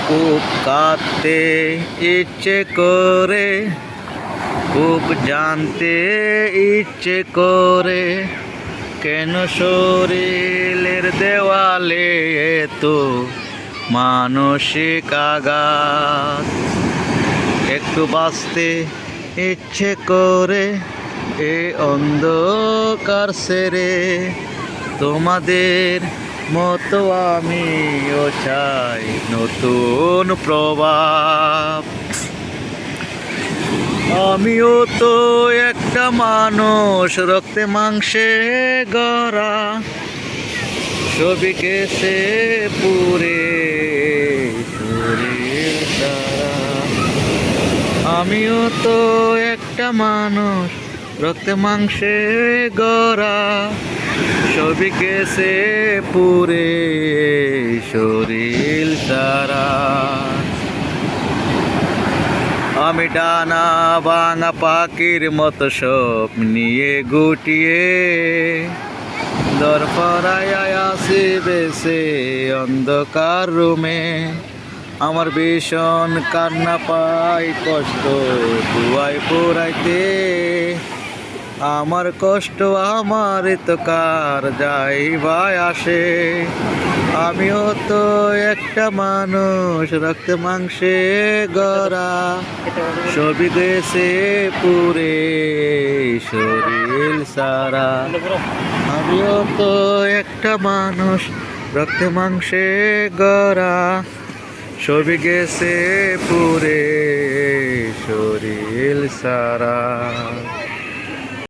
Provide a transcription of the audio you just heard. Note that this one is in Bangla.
খুব কাঁদতে ইচ্ছে করে, খুব জানতে ইচ্ছে করে, কেন শরীরের দেওয়ালে তো মানসিক আঘাত। একটু বাঁচতে ইচ্ছে করে এ অন্ধকার সেরে, তোমাদের মতো আমিও চাই নতুন প্রভাব। আমিও তো একটা মানুষ, রক্তে মাংসে গড়া, ছবি কেসে পুরে শরীর সারা। আমিও তো একটা মানুষ, রক্তে মাংসে গড়া, ছবি কেসে পুরে শরীর সারা। আমি ডানা ভাঙা পাখির মতো সব নিয়ে গুটিয়ে দরপরায় আসি বেসে অন্ধকার রুমে। আমার ভীষণ কান্না পাই কষ্ট ধুয়ায় পোড়াইতে, আমার কষ্ট আমার তো কার যাই ভাই আসে। আমিও তো একটা মানুষ, রক্তে মাংসে গড়া, ছবি গেছে পুরে শরীর সারা। আমিও তো একটা মানুষ, রক্তে মাংসে গড়া, ছবি গেছে পুরে শরীর সারা।